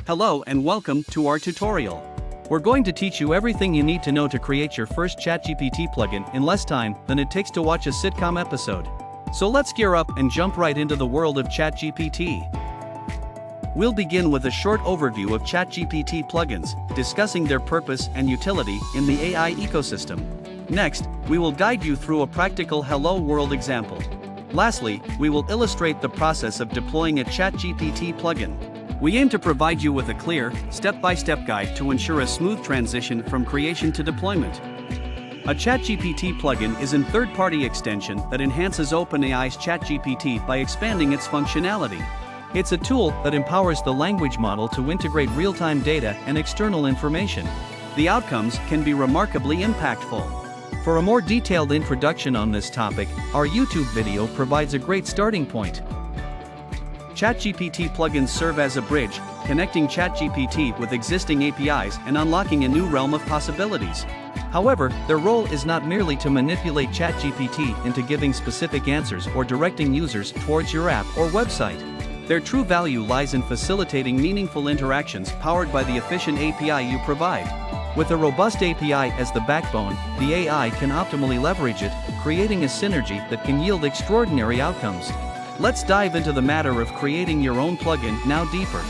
Hello and welcome to our tutorial. We're going to teach you everything you need to know to create your first Chat GPT plugin in less time than it takes to watch a sitcom episode. So let's gear up and jump right into the world of Chat GPT. We'll begin with a short overview of Chat GPT plugins, discussing their purpose and utility in the AI ecosystem. Next, we will guide you through a practical Hello World example. Lastly, we will illustrate the process of deploying a Chat GPT plugin. We aim to provide you with a clear, step-by-step guide to ensure a smooth transition from creation to deployment. A Chat GPT plugin is a third-party extension that enhances OpenAI's Chat GPT by expanding its functionality. It's a tool that empowers the language model to integrate real-time data and external information. The outcomes can be remarkably impactful. For a more detailed introduction on this topic, our YouTube video provides a great starting point. Chat GPT plugins serve as a bridge, connecting Chat GPT with existing APIs and unlocking a new realm of possibilities. However, their role is not merely to manipulate Chat GPT into giving specific answers or directing users towards your app or website. Their true value lies in facilitating meaningful interactions powered by the efficient API you provide. With a robust API as the backbone, the AI can optimally leverage it, creating a synergy that can yield extraordinary outcomes. Let's dive into the matter of creating your own plugin now deeper.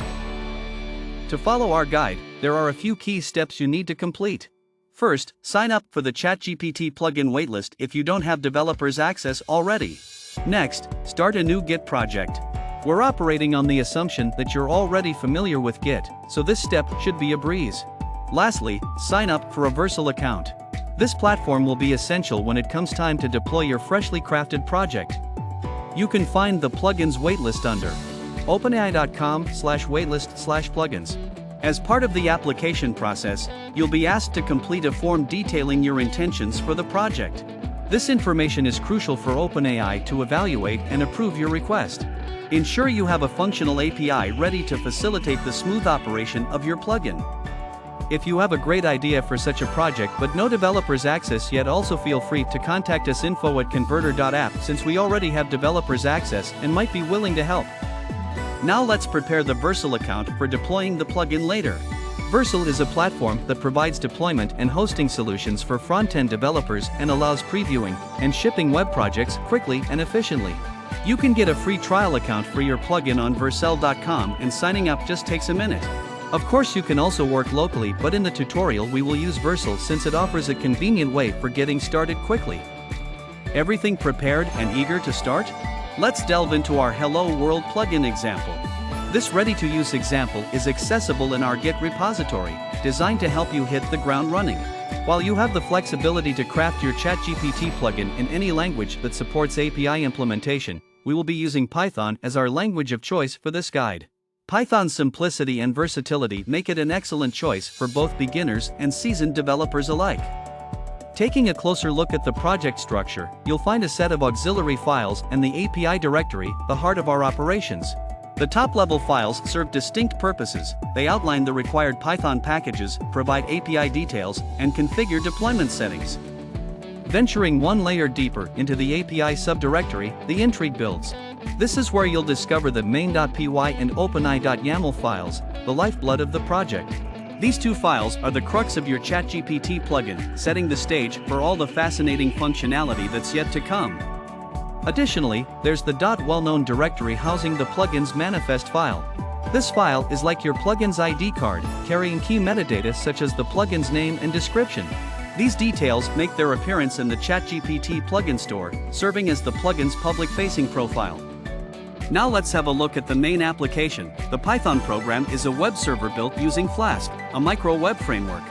To follow our guide, there are a few key steps you need to complete. First, sign up for the Chat GPT plugin waitlist if you don't have developers access already. Next, start a new Git project. We're operating on the assumption that you're already familiar with Git, so this step should be a breeze. Lastly, sign up for a Vercel account. This platform will be essential when it comes time to deploy your freshly crafted project. You can find the plugins waitlist under openai.com/waitlist/plugins. As part of the application process, you'll be asked to complete a form detailing your intentions for the project. This information is crucial for OpenAI to evaluate and approve your request. Ensure you have a functional API ready to facilitate the smooth operation of your plugin. If you have a great idea for such a project but no developers access yet, also feel free to contact us info@converter.app, since we already have developers access and might be willing to help. Now let's prepare the Vercel account for deploying the plugin later. Vercel is a platform that provides deployment and hosting solutions for front-end developers and allows previewing and shipping web projects quickly and efficiently. You can get a free trial account for your plugin on vercel.com, and signing up just takes a minute. Of course, you can also work locally, but in the tutorial we will use Vercel since it offers a convenient way for getting started quickly. Everything prepared and eager to start? Let's delve into our Hello World plugin example. This ready-to-use example is accessible in our Git repository, designed to help you hit the ground running. While you have the flexibility to craft your ChatGPT plugin in any language that supports API implementation, we will be using Python as our language of choice for this guide. Python's simplicity and versatility make it an excellent choice for both beginners and seasoned developers alike. Taking a closer look at the project structure, you'll find a set of auxiliary files and the API directory, the heart of our operations. The top-level files serve distinct purposes. They outline the required Python packages, provide API details, and configure deployment settings. Venturing one layer deeper into the API subdirectory, the intrigue builds. This is where you'll discover the main.py and openai.yaml files, the lifeblood of the project. These two files are the crux of your ChatGPT plugin, setting the stage for all the fascinating functionality that's yet to come. Additionally, there's the .well-known directory housing the plugin's manifest file. This file is like your plugin's ID card, carrying key metadata such as the plugin's name and description. These details make their appearance in the ChatGPT plugin store, serving as the plugin's public-facing profile. Now let's have a look at the main application. The Python program is a web server built using Flask, a micro-web framework.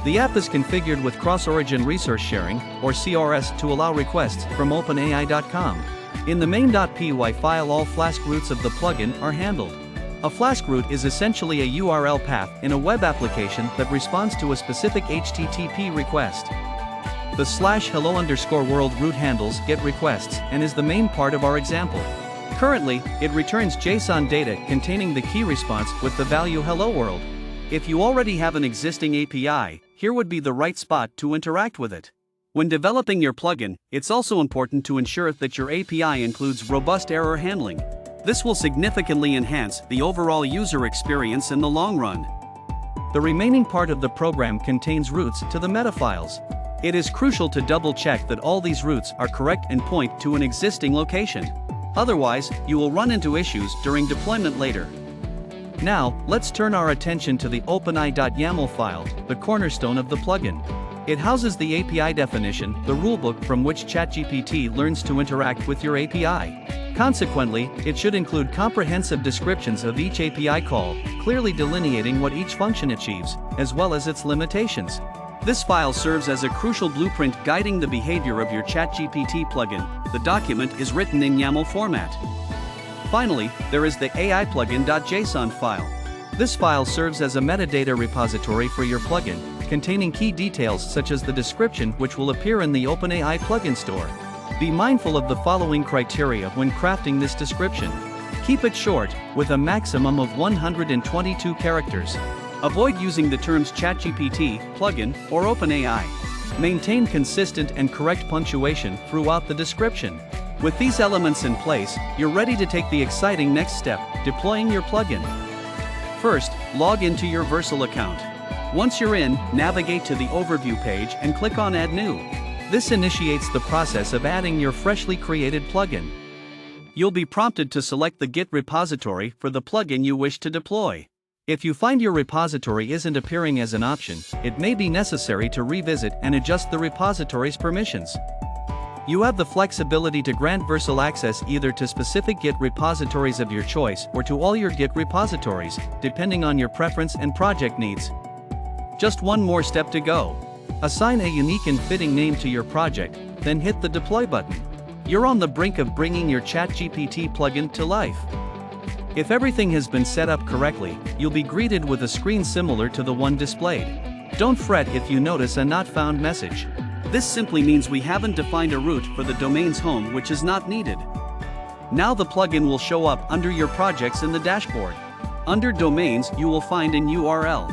The app is configured with cross-origin resource sharing, or CRS, to allow requests from openai.com. In the main.py file, all Flask routes of the plugin are handled. A Flask route is essentially a URL path in a web application that responds to a specific HTTP request. The /hello_world route handles GET requests and is the main part of our example. Currently, it returns JSON data containing the key response with the value Hello World. If you already have an existing API, here would be the right spot to interact with it. When developing your plugin, it's also important to ensure that your API includes robust error handling. This will significantly enhance the overall user experience in the long run. The remaining part of the program contains routes to the meta files. It is crucial to double-check that all these routes are correct and point to an existing location. Otherwise, you will run into issues during deployment later. Now, let's turn our attention to the OpenAI.yaml file, the cornerstone of the plugin. It houses the API definition, the rulebook from which ChatGPT learns to interact with your API. Consequently, it should include comprehensive descriptions of each API call, clearly delineating what each function achieves, as well as its limitations. This file serves as a crucial blueprint guiding the behavior of your Chat GPT plugin. The document is written in YAML format. Finally, there is the AI plugin.json file. This file serves as a metadata repository for your plugin, containing key details such as the description which will appear in the OpenAI plugin store. Be mindful of the following criteria when crafting this description. Keep it short, with a maximum of 122 characters. Avoid using the terms ChatGPT, plugin, or OpenAI. Maintain consistent and correct punctuation throughout the description. With these elements in place, you're ready to take the exciting next step, deploying your plugin. First, log into your Vercel account. Once you're in, navigate to the Overview page and click on Add New. This initiates the process of adding your freshly created plugin. You'll be prompted to select the Git repository for the plugin you wish to deploy. If you find your repository isn't appearing as an option, it may be necessary to revisit and adjust the repository's permissions. You have the flexibility to grant Vercel access either to specific Git repositories of your choice or to all your Git repositories, depending on your preference and project needs. Just one more step to go. Assign a unique and fitting name to your project, then hit the Deploy button. You're on the brink of bringing your ChatGPT plugin to life. If everything has been set up correctly, you'll be greeted with a screen similar to the one displayed. Don't fret if you notice a not found message. This simply means we haven't defined a route for the domain's home, which is not needed. Now the plugin will show up under your projects in the dashboard. Under Domains, you will find an URL.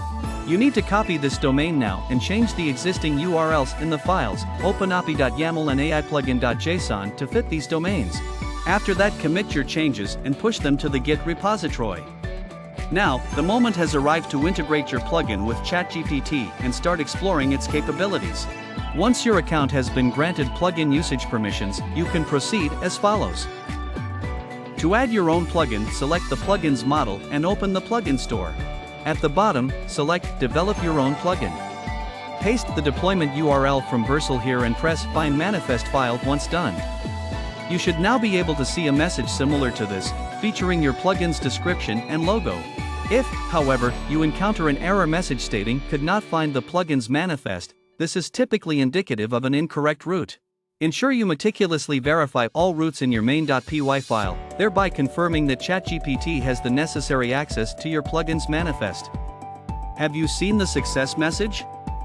You need to copy this domain now and change the existing URLs in the files, OpenAI.yaml and AIPlugin.json to fit these domains. After that, commit your changes and push them to the Git repository. Now, the moment has arrived to integrate your plugin with ChatGPT and start exploring its capabilities. Once your account has been granted plugin usage permissions, you can proceed as follows. To add your own plugin, select the plugin's model and open the plugin store. At the bottom, select Develop Your Own Plugin. Paste the deployment URL from Vercel here and press Find Manifest File once done. You should now be able to see a message similar to this, featuring your plugin's description and logo. If, however, you encounter an error message stating could not find the plugin's manifest, this is typically indicative of an incorrect route. Ensure you meticulously verify all routes in your main.py file, thereby confirming that ChatGPT has the necessary access to your plugin's manifest. Have you seen the success message?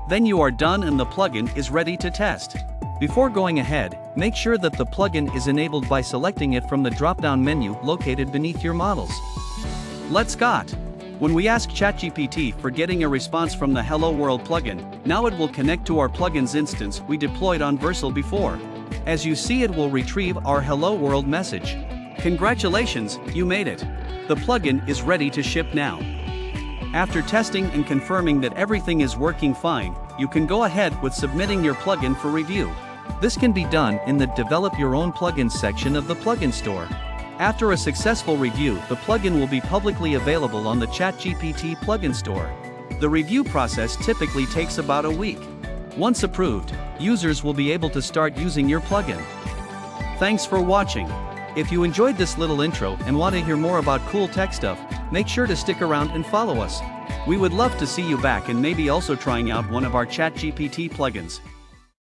Then you are done and the plugin is ready to test. Before going ahead, make sure that the plugin is enabled by selecting it from the drop-down menu located beneath your models. Let's go! When we ask ChatGPT for getting a response from the Hello World plugin, now it will connect to our plugin's instance we deployed on Vercel before. As you see, it will retrieve our Hello World message. Congratulations, you made it! The plugin is ready to ship now. After testing and confirming that everything is working fine, you can go ahead with submitting your plugin for review. This can be done in the Develop Your Own Plugins section of the plugin store. After a successful review, the plugin will be publicly available on the Chat GPT plugin store. The review process typically takes about a week. Once approved, users will be able to start using your plugin. Thanks for watching. If you enjoyed this little intro and want to hear more about cool tech stuff, make sure to stick around and follow us. We would love to see you back and maybe also trying out one of our Chat GPT plugins.